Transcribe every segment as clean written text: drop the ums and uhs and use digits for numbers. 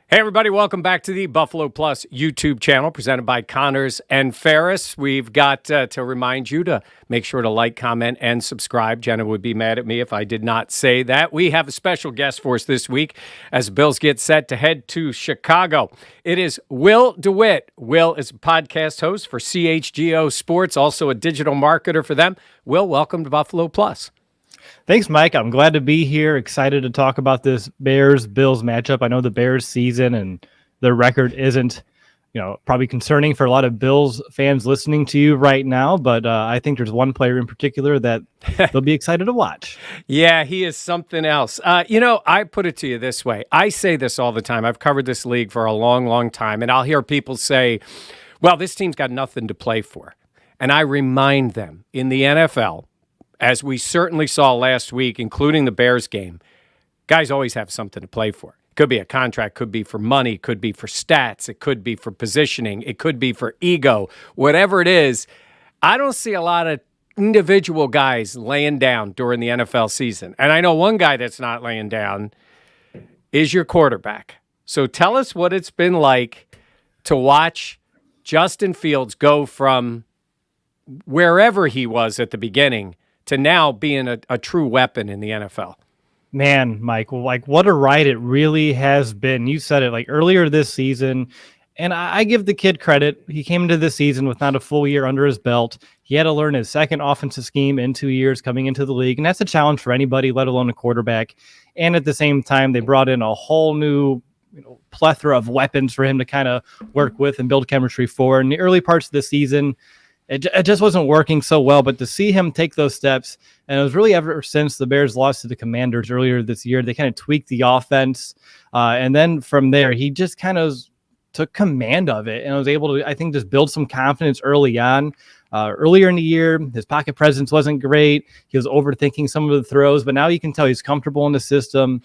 Hey, everybody, welcome back to the Buffalo Plus YouTube channel presented by Connors and Ferris. We've got to remind you to make sure to like, comment, and subscribe. Jenna would be mad at me if I did not say that. We have a special guest for us this week as the Bills get set to head to Chicago. It is Will DeWitt. Will is a podcast host for CHGO Sports, also a digital marketer for them. Will, welcome to Buffalo Plus. Thanks, Mike. I'm glad to be here. Excited to talk about this Bears-Bills matchup. I know the Bears season and their record isn't, probably concerning for a lot of Bills fans listening to you right now, but I think there's one player in particular that they'll be excited to watch. Yeah, he is something else. I put it to you this way. I say this all the time. I've covered this league for a long, long time, and I'll hear people say, well, this team's got nothing to play for. And I remind them, in the NFL, as we certainly saw last week, including the Bears game, guys always have something to play for. Could be a contract, could be for money, could be for stats, it could be for positioning, it could be for ego, whatever it is. I don't see a lot of individual guys laying down during the NFL season. And I know one guy that's not laying down is your quarterback. So tell us what it's been like to watch Justin Fields go from wherever he was at the beginning to now being a true weapon in the NFL. Man, Mike, what a ride it really has been. You said it earlier this season, and I give the kid credit. He came into this season with not a full year under his belt. He had to learn his second offensive scheme in 2 years coming into the league, and that's a challenge for anybody, let alone a quarterback. And at the same time, they brought in a whole new plethora of weapons for him to kind of work with and build chemistry for. In the early parts of the season, it just wasn't working so well, but to see him take those steps, and it was really ever since the Bears lost to the Commanders earlier this year, they kind of tweaked the offense. And then from there, he just kind of took command of it and was able to, I think, just build some confidence early on. Earlier in the year, his pocket presence wasn't great. He was overthinking some of the throws, but now you can tell he's comfortable in the system.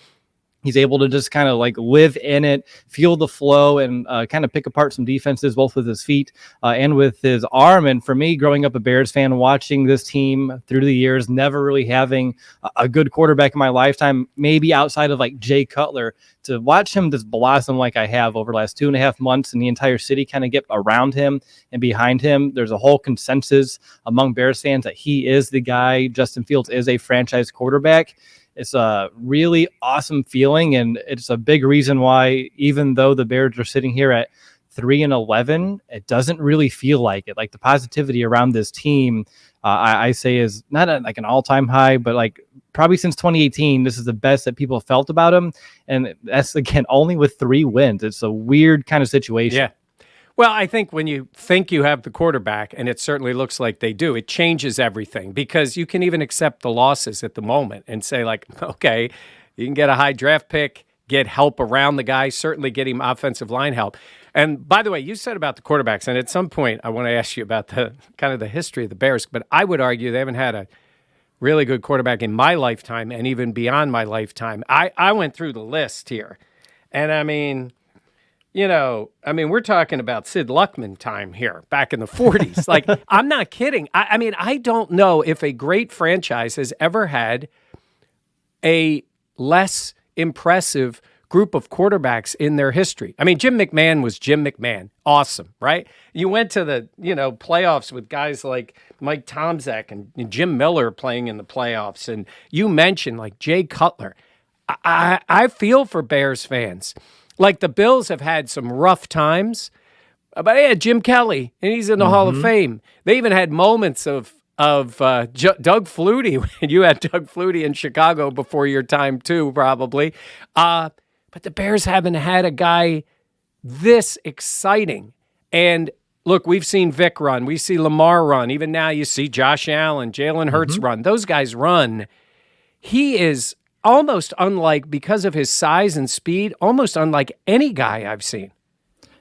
He's able to just kind of live in it, feel the flow, and kind of pick apart some defenses, both with his feet and with his arm. And for me, growing up a Bears fan, watching this team through the years, never really having a good quarterback in my lifetime, maybe outside of Jay Cutler, to watch him just blossom like I have over the last 2.5 months, and the entire city kind of get around him and behind him. There's a whole consensus among Bears fans that he is the guy. Justin Fields is a franchise quarterback. It's a really awesome feeling, and it's a big reason why, even though the Bears are sitting here at 3-11, it doesn't really feel like it. The positivity around this team, I say, is not an all-time high, but probably since 2018, this is the best that people felt about him. And that's, again, only with 3 wins. It's a weird kind of situation. Yeah. Well, I think when you think you have the quarterback, and it certainly looks like they do, it changes everything, because you can even accept the losses at the moment and say, okay, you can get a high draft pick, get help around the guy, certainly get him offensive line help. And by the way, you said about the quarterbacks, and at some point I want to ask you about the kind of the history of the Bears, but I would argue they haven't had a really good quarterback in my lifetime and even beyond my lifetime. I went through the list here, and I mean, we're talking about Sid Luckman time here back in the 40s. I'm not kidding. I don't know if a great franchise has ever had a less impressive group of quarterbacks in their history. Jim McMahon was Jim McMahon. Awesome, right? You went to the, playoffs with guys like Mike Tomczak and Jim Miller playing in the playoffs. And you mentioned Jay Cutler. I feel for Bears fans. The Bills have had some rough times, but they had Jim Kelly, and he's in the Hall of Fame. They even had moments of Doug Flutie, when you had Doug Flutie in Chicago before your time too, probably. But the Bears haven't had a guy this exciting. And look, we've seen Vic run. We see Lamar run. Even now you see Josh Allen, Jalen Hurts run. Those guys run. He is almost unlike, because of his size and speed, almost unlike any guy I've seen.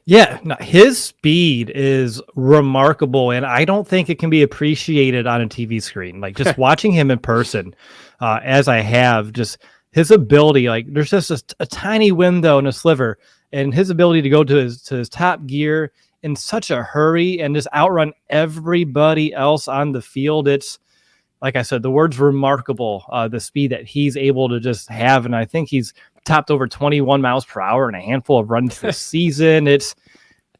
Yeah, no, his speed is remarkable, and I don't think it can be appreciated on a TV screen. Just watching him in person, as I have, just his ability, there's just a tiny window and a sliver, and his ability to go to his top gear in such a hurry and just outrun everybody else on the field. It's, like I said, the word's remarkable, the speed that he's able to just have. And I think he's topped over 21 miles per hour and a handful of runs this season.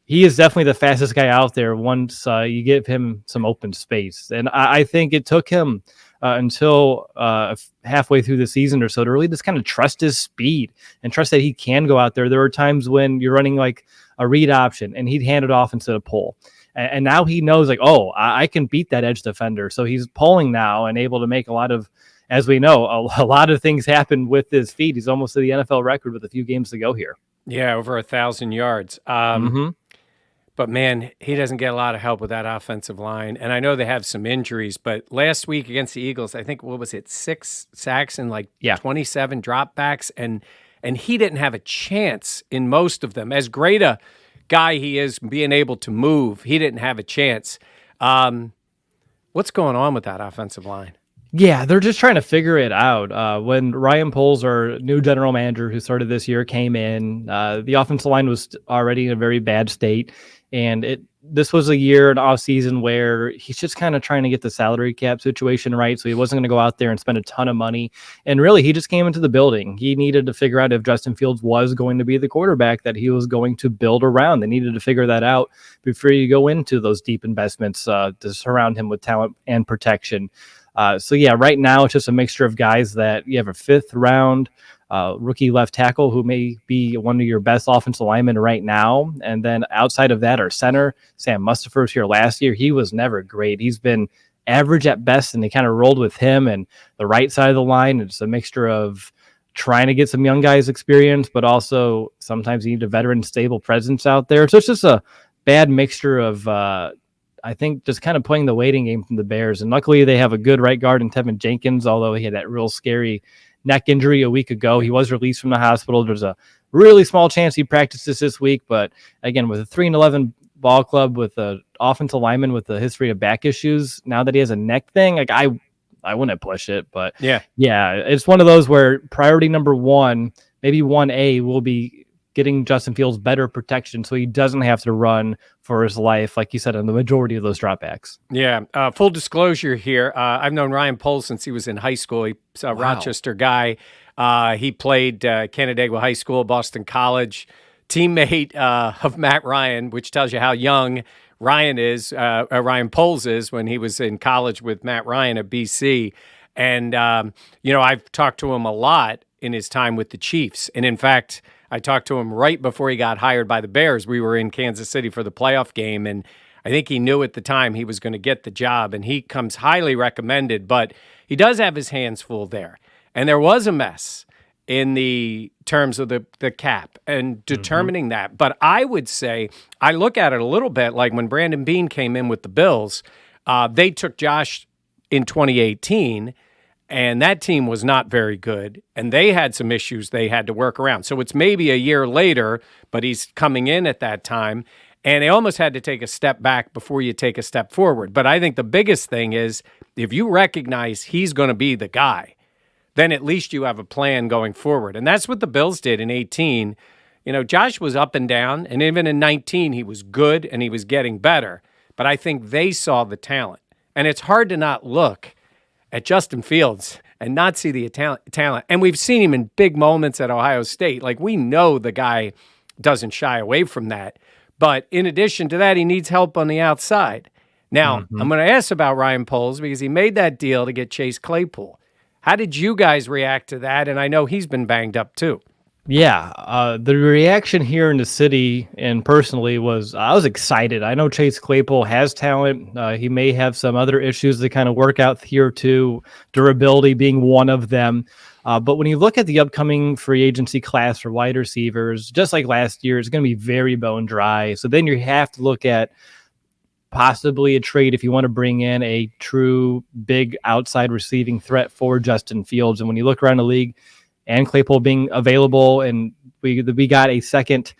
He is definitely the fastest guy out there once you give him some open space. And I think it took him until halfway through the season or so to really just kind of trust his speed and trust that he can go out there. There were times when you're running like a read option and he'd hand it off instead of pull. And now he knows like, oh, I can beat that edge defender. So he's pulling now and able to make a lot of, as we know, a lot of things happen with his feet. He's almost to the NFL record with a few games to go here. Yeah, over 1,000 yards. But, man, he doesn't get a lot of help with that offensive line. And I know they have some injuries, but last week against the Eagles, I think, 6 sacks and 27 dropbacks. And he didn't have a chance in most of them. As great a guy he is being able to move, he didn't have a chance. What's going on with that offensive line? Yeah, they're just trying to figure it out. When Ryan Poles, our new general manager who started this year, came in, the offensive line was already in a very bad state. And this was a year, an off season where he's just kind of trying to get the salary cap situation right. So he wasn't going to go out there and spend a ton of money. And really, he just came into the building. He needed to figure out if Justin Fields was going to be the quarterback that he was going to build around. They needed to figure that out before you go into those deep investments to surround him with talent and protection. So yeah, right now it's just a mixture of guys that you have a 5th round rookie left tackle who may be one of your best offensive linemen right now. And then outside of that, our center, Sam Mustipher's here last year. He was never great. He's been average at best, and they kind of rolled with him. And the right side of the line, it's a mixture of trying to get some young guys experience, but also sometimes you need a veteran stable presence out there. So it's just a bad mixture of, I think, just kind of playing the waiting game from the Bears. And luckily they have a good right guard in Tevin Jenkins, although he had that real scary neck injury a week ago. He was released from the hospital. There's a really small chance he practices this week. But again, with a 3-11 ball club with an offensive lineman with a history of back issues, now that he has a neck thing, like I wouldn't push it. But yeah, it's one of those where priority number 1, maybe 1A, will be getting Justin Fields better protection so he doesn't have to run for his life, like you said, on the majority of those dropbacks. Yeah. Full disclosure here. I've known Ryan Poles since he was in high school. He's a Rochester guy. He played Canandaigua High School, Boston College, teammate of Matt Ryan, which tells you how young Ryan Poles is when he was in college with Matt Ryan at BC. And, I've talked to him a lot in his time with the Chiefs. And in fact, I talked to him right before he got hired by the Bears. We were in Kansas City for the playoff game, and I think he knew at the time he was going to get the job, and he comes highly recommended, but he does have his hands full there. And there was a mess in the terms of the cap and determining that. But I would say, I look at it a little bit like when Brandon Beane came in with the Bills, they took Josh in 2018, and that team was not very good, and they had some issues they had to work around. So it's maybe a year later, but he's coming in at that time, and they almost had to take a step back before you take a step forward. But I think the biggest thing is if you recognize he's going to be the guy, then at least you have a plan going forward. And that's what the Bills did in 18. Josh was up and down, and even in 19 he was good and he was getting better. But I think they saw the talent. And it's hard to not look at Justin Fields and not see the talent. And we've seen him in big moments at Ohio State. Like, we know the guy doesn't shy away from that. But in addition to that, he needs help on the outside. Now, I'm going to ask about Ryan Poles because he made that deal to get Chase Claypool. How did you guys react to that? And I know he's been banged up too. Yeah, the reaction here in the city and personally was I was excited. I know Chase Claypool has talent. He may have some other issues to kind of work out here too, durability being one of them. But when you look at the upcoming free agency class for wide receivers, just like last year, it's going to be very bone dry. So then you have to look at possibly a trade if you want to bring in a true big outside receiving threat for Justin Fields. And when you look around the league, and Claypool being available, and we got a second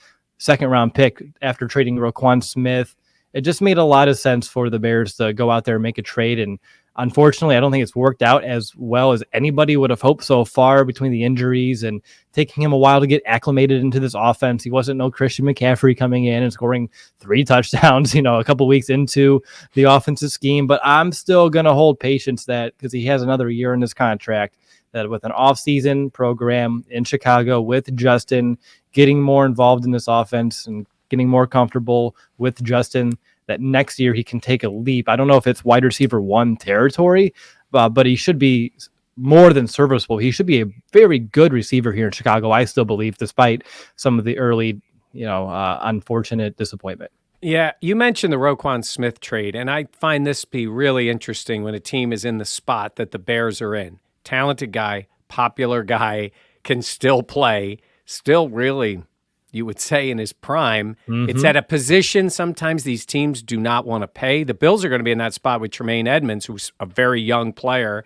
round pick after trading Roquan Smith. It just made a lot of sense for the Bears to go out there and make a trade. And unfortunately, I don't think it's worked out as well as anybody would have hoped so far between the injuries and taking him a while to get acclimated into this offense. He wasn't no Christian McCaffrey coming in and scoring 3 touchdowns, a couple weeks into the offensive scheme. But I'm still going to hold patience because he has another year in this contract. that with an off-season program in Chicago with Justin, getting more involved in this offense and getting more comfortable with Justin, that next year he can take a leap. I don't know if it's wide receiver 1 territory, but he should be more than serviceable. He should be a very good receiver here in Chicago, I still believe, despite some of the early, unfortunate disappointment. Yeah, you mentioned the Roquan Smith trade, and I find this to be really interesting when a team is in the spot that the Bears are in. Talented guy, popular guy, can still play, still really, you would say, in his prime. Mm-hmm. It's at a position sometimes these teams do not want to pay. The Bills are going to be in that spot with Tremaine Edmonds, who's a very young player,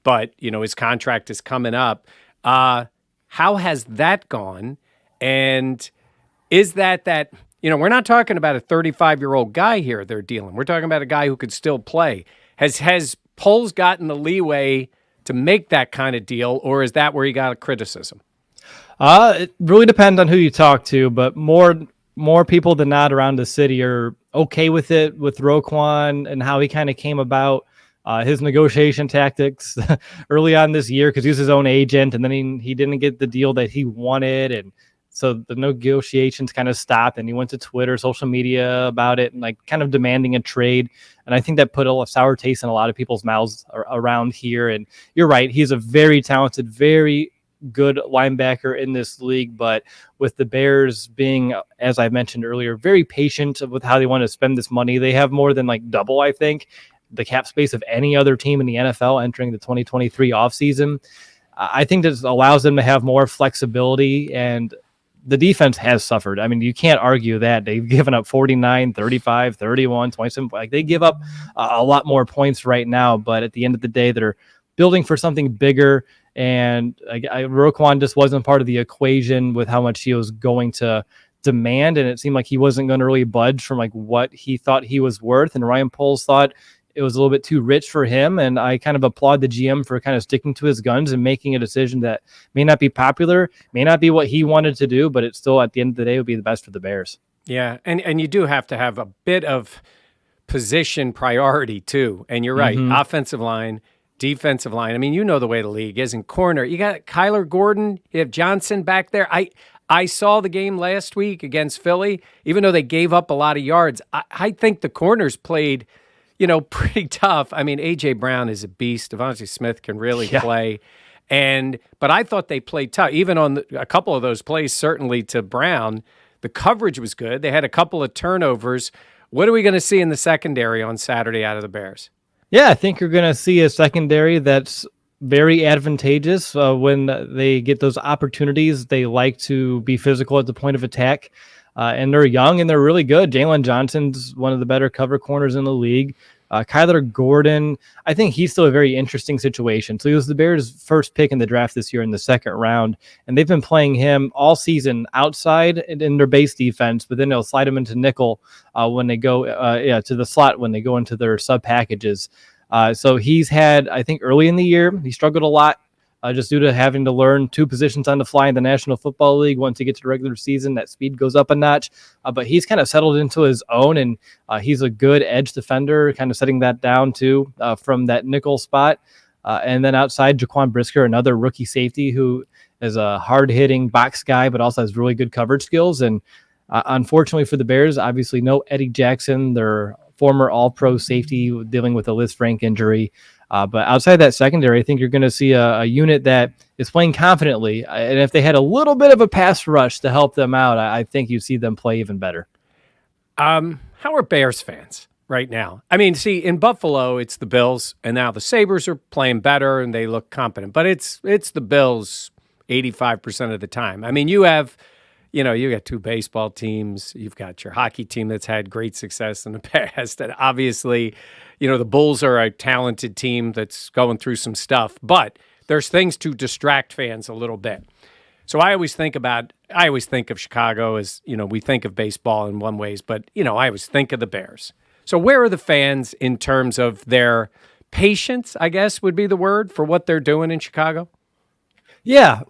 but his contract is coming up. How has that gone? And is that we're not talking about a 35-year-old guy here they're dealing. We're talking about a guy who could still play. Has Poles gotten the leeway to make that kind of deal, or is that where he got a criticism? It really depends on who you talk to, but more people than not around the city are okay with it, with Roquan and how he kind of came about. His negotiation tactics early on this year, because he was his own agent, and then he didn't get the deal that he wanted, and so the negotiations kind of stopped, and he went to Twitter, social media about it, and kind of demanding a trade. And I think that put a sour taste in a lot of people's mouths around here. And you're right, he's a very talented, very good linebacker in this league, but with the Bears being, as I mentioned earlier, very patient with how they want to spend this money. They have more than double, I think, the cap space of any other team in the NFL entering the 2023 offseason. I think this allows them to have more flexibility, and the defense has suffered. I mean, you can't argue that. They've given up 49, 35, 31, 27. They give up a lot more points right now, but at the end of the day, they're building for something bigger, and Roquan just wasn't part of the equation with how much he was going to demand, and it seemed like he wasn't going to really budge from what he thought he was worth, and Ryan Poles thought it was a little bit too rich for him. And I kind of applaud the GM for kind of sticking to his guns and making a decision that may not be popular, may not be what he wanted to do, but it still, at the end of the day, would be the best for the Bears. Yeah, and you do have to have a bit of position priority too. And you're right, offensive line, defensive line. I mean, the way the league is. In corner, you got Kyler Gordon, you have Johnson back there. I saw the game last week against Philly. Even though they gave up a lot of yards, I think the corners played pretty tough. I mean, A.J. Brown is a beast. Devontae Smith can really play. But I thought they played tough. Even on a couple of those plays, certainly to Brown, the coverage was good. They had a couple of turnovers. What are we going to see in the secondary on Saturday out of the Bears? Yeah, I think you're going to see a secondary that's very advantageous when they get those opportunities. They like to be physical at the point of attack. And they're young and they're really good. Jalen Johnson's one of the better cover corners in the league. Kyler Gordon, I think he's still a very interesting situation. So he was the Bears' first pick in the draft this year in the second round, and they've been playing him all season outside in their base defense, but then they'll slide him into nickel when they go to the slot when they go into their sub packages. So he's had, I think early in the year, he struggled a lot. Just due to having to learn two positions on the fly in the National Football League. Once you get to the regular season, that speed goes up a notch. But he's kind of settled into his own, and he's a good edge defender, kind of setting that down too from that nickel spot. And then outside, Jaquan Brisker, another rookie safety who is a hard-hitting box guy, but also has really good coverage skills. And unfortunately for the Bears, obviously no Eddie Jackson, their former All-Pro safety dealing with a Liz Frank injury. But outside that secondary, I think you're going to see a unit that is playing confidently. And if they had a little bit of a pass rush to help them out, I think you'd see them play even better. How are Bears fans right now? I mean, see, in Buffalo, it's the Bills, and now the Sabres are playing better and they look competent. But it's the Bills 85% of the time. I mean, you got two baseball teams. You've got your hockey team that's had great success in the past. And obviously, the Bulls are a talented team that's going through some stuff. But there's things to distract fans a little bit. So I always think of Chicago as, we think of baseball in one ways, but, I always think of the Bears. So where are the fans in terms of their patience, I guess would be the word for what they're doing in Chicago? Yeah,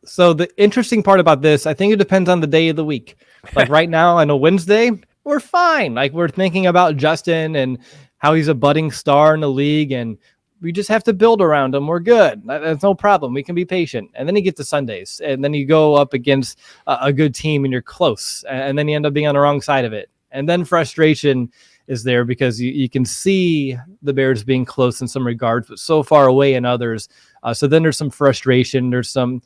so the interesting part about this, I think it depends on the day of the week. Like right now on a Wednesday, we're fine. Like we're thinking about Justin and how he's a budding star in the league, and we just have to build around them. We're good. That's no problem. We can be patient. And then you get to Sundays, and then you go up against a good team, and you're close, and then you end up being on the wrong side of it. And then frustration is there because you can see the Bears being close in some regards, but so far away in others. So then there's some frustration. There's some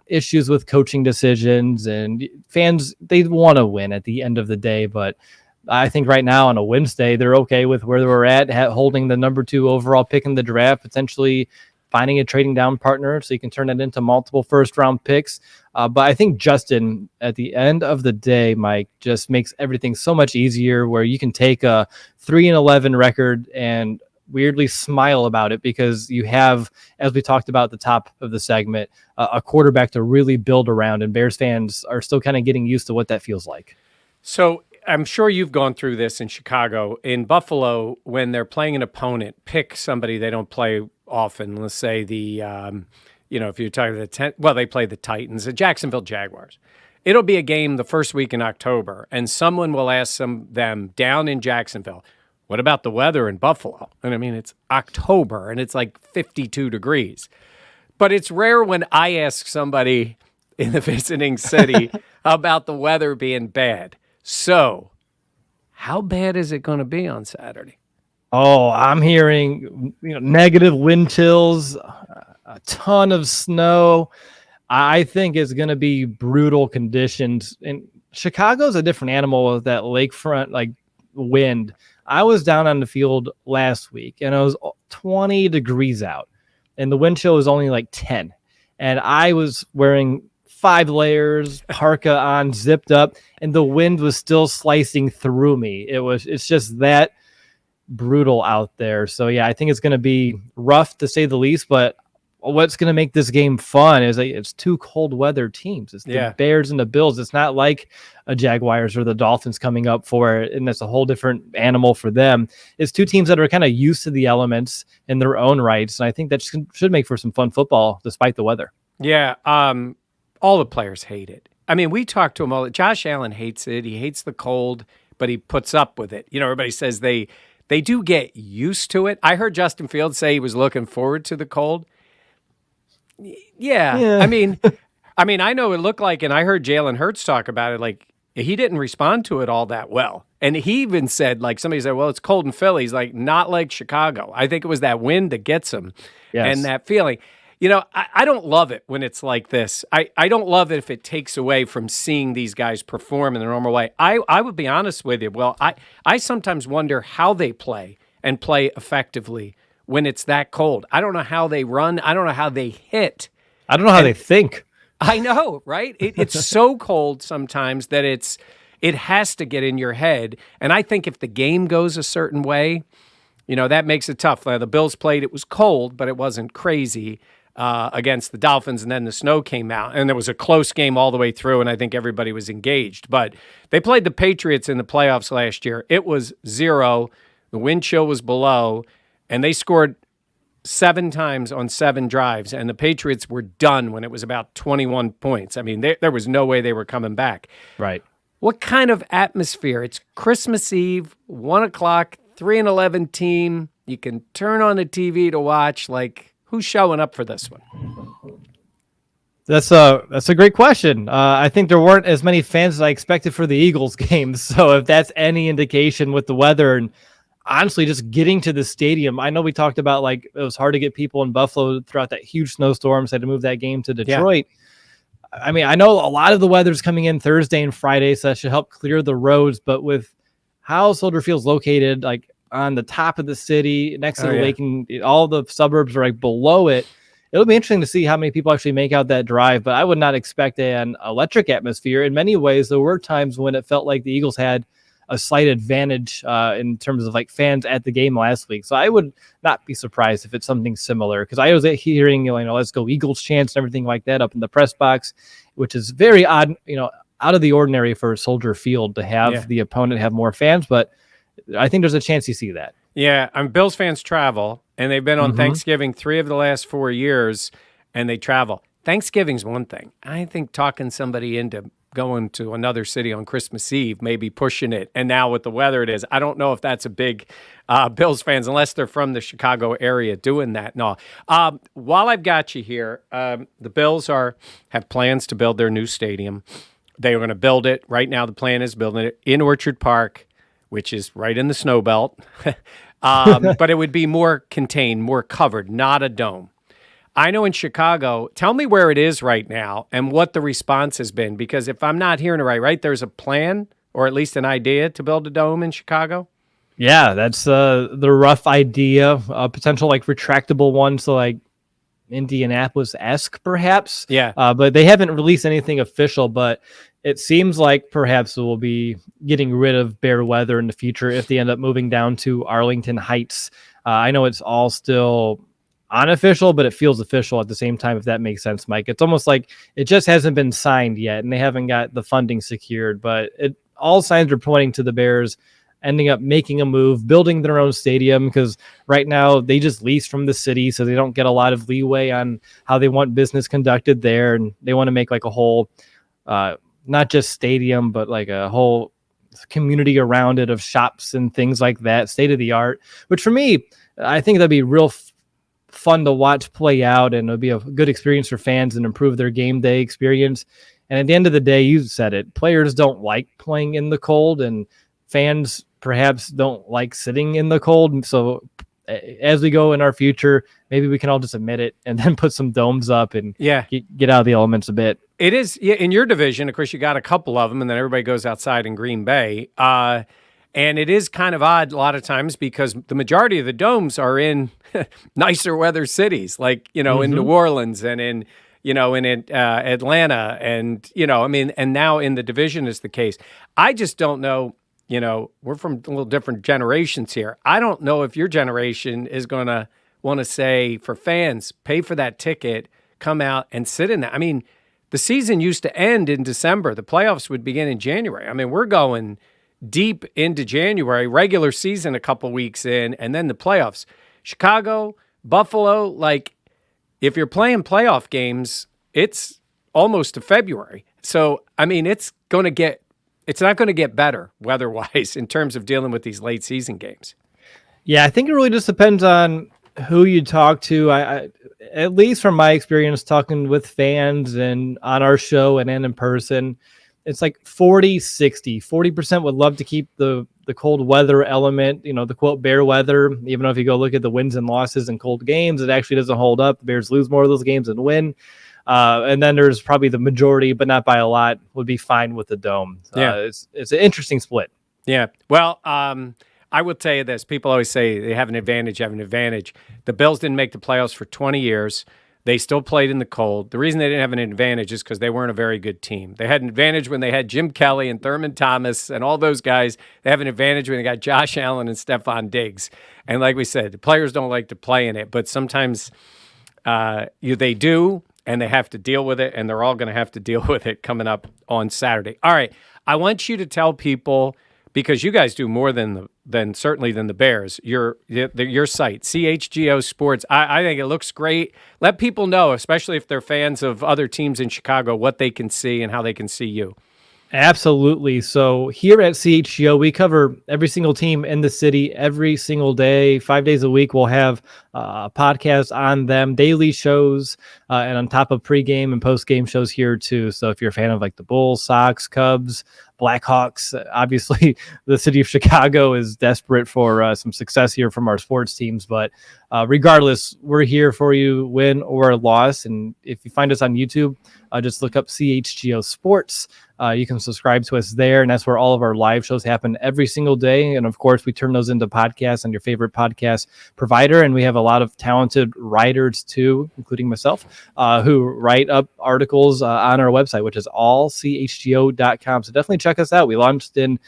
issues with coaching decisions, and fans, they want to win at the end of the day. But I think right now on a Wednesday, they're okay with where we're at, holding the number 2 overall pick in the draft, potentially finding a trading down partner so you can turn it into multiple first-round picks. But I think Justin, at the end of the day, Mike, just makes everything so much easier where you can take a 3-11 record and weirdly smile about it because you have, as we talked about at the top of the segment, a quarterback to really build around, and Bears fans are still kind of getting used to what that feels like. So I'm sure you've gone through this in Chicago. In Buffalo, when they're playing an opponent, pick somebody they don't play often. Let's say if you're talking they play the Titans, the Jacksonville Jaguars. It'll be a game the first week in October, and someone will ask them down in Jacksonville, what about the weather in Buffalo? And I mean, it's October, and it's like 52 degrees. But it's rare when I ask somebody in the visiting city about the weather being bad. So, how bad is it going to be on Saturday? Oh, I'm hearing negative wind chills, a ton of snow. I think it's going to be brutal conditions. And Chicago's a different animal with that lakefront wind. I was down on the field last week, and it was 20 degrees out, and the wind chill was only 10. And I was wearing 5 layers, parka on, zipped up, and the wind was still slicing through me. It's just that brutal out there. So yeah, I think it's going to be rough to say the least, but what's going to make this game fun is it's 2 cold weather teams. It's the Bears and the Bills. It's not like a Jaguars or the Dolphins coming up for it, and that's a whole different animal for them. It's 2 teams that are kind of used to the elements in their own rights, and I think that should make for some fun football despite the weather. Yeah, all the players hate it. I mean, we talked to him all. Josh Allen hates it. He hates the cold, but he puts up with it. Everybody says they do get used to it. I heard Justin Fields say he was looking forward to the cold. Yeah. I mean, I know it looked like, and I heard Jalen Hurts talk about it, he didn't respond to it all that well. And he even said, somebody said, well, it's cold in Philly. He's like, not like Chicago. I think it was that wind that gets him and that feeling. I don't love it when it's like this. I don't love it if it takes away from seeing these guys perform in the normal way. I would be honest with you. Well, I sometimes wonder how they play and play effectively when it's that cold. I don't know how they run. I don't know how they hit. I don't know how they think. I know, right? It's so cold sometimes that it has to get in your head. And I think if the game goes a certain way, that makes it tough. The Bills played, it was cold, but it wasn't crazy against the Dolphins, and then the snow came out. And there was a close game all the way through, and I think everybody was engaged. But they played the Patriots in the playoffs last year. It was 0. The wind chill was below, and they scored 7 times on 7 drives, and the Patriots were done when it was about 21 points. I mean, there was no way they were coming back. Right. What kind of atmosphere? It's Christmas Eve, 1 o'clock, 3-11 team. You can turn on the TV to watch. Who's showing up for this one? That's a great question. I think there weren't as many fans as I expected for the Eagles games. So if that's any indication with the weather and honestly just getting to the stadium, I know we talked about it was hard to get people in Buffalo throughout that huge snowstorm, so they had to move that game to Detroit. Yeah. I mean, I know a lot of the weather's coming in Thursday and Friday, so that should help clear the roads. But with how Soldier Field's located, on the top of the city, next to the lake, and all the suburbs are below it, it'll be interesting to see how many people actually make out that drive. But I would not expect an electric atmosphere. In many ways, there were times when it felt like the Eagles had a slight advantage in terms of fans at the game last week. So I would not be surprised if it's something similar, because I was hearing, let's go Eagles chants and everything like that up in the press box, which is very odd, out of the ordinary for Soldier Field to have the opponent have more fans. But I think there's a chance you see that. Yeah, Bills fans travel, and they've been on Thanksgiving 3 of the last 4 years, and they travel. Thanksgiving's one thing. I think talking somebody into going to another city on Christmas Eve, maybe pushing it. And now with the weather it is, I don't know if that's a big Bills fans, unless they're from the Chicago area, doing that. No. While I've got you here, the Bills have plans to build their new stadium. They are going to build it. Right now the plan is building it in Orchard Park, which is right in the snow belt. But it would be more contained, more covered, not a dome. I know in Chicago, tell me where it is right now and what the response has been, because if I'm not hearing it right, there's a plan or at least an idea to build a dome in Chicago? Yeah, that's the rough idea, a potential like retractable one, so like Indianapolis-esque perhaps. Yeah. But they haven't released anything official, but it seems like perhaps we'll be getting rid of Bear weather in the future if they end up moving down to Arlington Heights. I know it's all still unofficial, but it feels official at the same time, if that makes sense, Mike. It's almost like it just hasn't been signed yet and they haven't got the funding secured, but all signs are pointing to the Bears ending up making a move, building their own stadium, because right now they just lease from the city, so they don't get a lot of leeway on how they want business conducted there, and they want to make like a whole not just stadium, but like a whole community around it of shops and things like that, state of the art, which for me, I think that'd be real fun to watch play out, and it'll be a good experience for fans and improve their game day experience. And at the end of the day, you said it, players don't like playing in the cold, and fans perhaps don't like sitting in the cold. So as we go in our future, maybe we can all just admit it and then put some domes up and get out of the elements a bit. It is, in your division, of course, you got a couple of them, and then everybody goes outside in Green Bay. And it is kind of odd a lot of times because the majority of the domes are in nicer weather cities, like, in New Orleans and in Atlanta. And, and now in the division is the case. I just don't know, we're from a little different generations here. I don't know if your generation is going to want to say for fans, pay for that ticket, come out and sit in that. I mean, the season used to end in December. The playoffs would begin in January. I mean, we're going deep into January, regular season a couple weeks in, and then the playoffs. Chicago, Buffalo, like if you're playing playoff games, it's almost to February. So, I mean, it's not going to get better weather-wise in terms of dealing with these late season games. Yeah, I think it really just depends on who you talk to. I at least from my experience talking with fans and on our show and in person, it's like 40-60. 40% would love to keep the cold weather element, the quote Bear weather. Even though if you go look at the wins and losses in cold games, it actually doesn't hold up. The Bears lose more of those games than win. And then there's probably the majority, but not by a lot, would be fine with the dome. It's an interesting split. Yeah. Well, I will tell you this. People always say they have an advantage. The Bills didn't make the playoffs for 20 years. They still played in the cold. The reason they didn't have an advantage is because they weren't a very good team. They had an advantage when they had Jim Kelly and Thurman Thomas and all those guys. They have an advantage when they got Josh Allen and Stephon Diggs. And like we said, the players don't like to play in it, but sometimes they do, and they have to deal with it, and they're all going to have to deal with it coming up on Saturday. All right, I want you to tell people, because you guys do more than certainly than the Bears, your site, CHGO Sports. I think it looks great. Let people know, especially if they're fans of other teams in Chicago, what they can see and how they can see you. Absolutely. So here at CHGO, we cover every single team in the city every single day, 5 days a week. We'll have podcasts on them, daily shows, and on top of pregame and postgame shows here too. So if you're a fan of like the Bulls, Sox, Cubs, Blackhawks, obviously the city of Chicago is desperate for some success here from our sports teams. But regardless, we're here for you, win or loss. And if you find us on YouTube, just look up CHGO Sports. You can subscribe to us there, and that's where all of our live shows happen every single day. And of course, we turn those into podcasts on your favorite podcast provider. And we have a lot of talented writers too, including myself, who write up articles on our website, which is allchgo.com. So definitely check us out. We launched in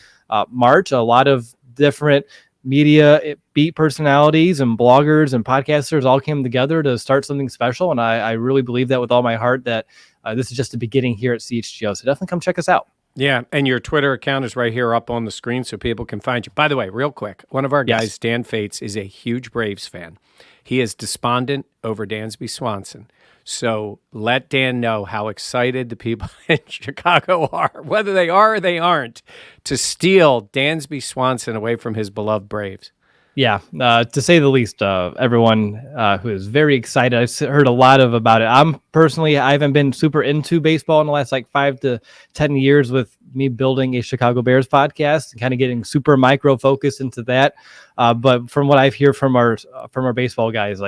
March. A lot of different media beat personalities and bloggers and podcasters all came together to start something special. And I really believe that with all my heart, that this is just the beginning here at CHGO. So definitely come check us out. Yeah, and your Twitter account is right here up on the screen so people can find you. By the way, real quick, one of our guys, Dan Fates, is a huge Braves fan. He is despondent over Dansby Swanson. So let Dan know how excited the people in Chicago are, whether they are or they aren't, to steal Dansby Swanson away from his beloved Braves. Yeah, to say the least, everyone who is very excited. I've heard a lot about it. I haven't been super into baseball in the last 5 to 10 years with me building a Chicago Bears podcast and kind of getting super micro focused into that. But from what I've heard from our baseball guys,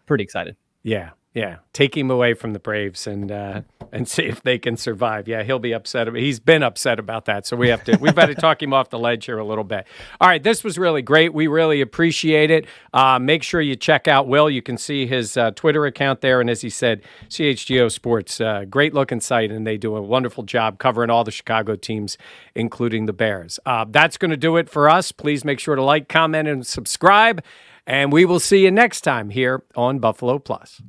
pretty excited. Yeah. Take him away from the Braves and see if they can survive. Yeah, he'll be upset. He's been upset about that, so we better talk him off the ledge here a little bit. All right, this was really great. We really appreciate it. Make sure you check out Will. You can see his Twitter account there, and as he said, CHGO Sports, great looking site, and they do a wonderful job covering all the Chicago teams, including the Bears. That's going to do it for us. Please make sure to like, comment, and subscribe, and we will see you next time here on Buffalo Plus.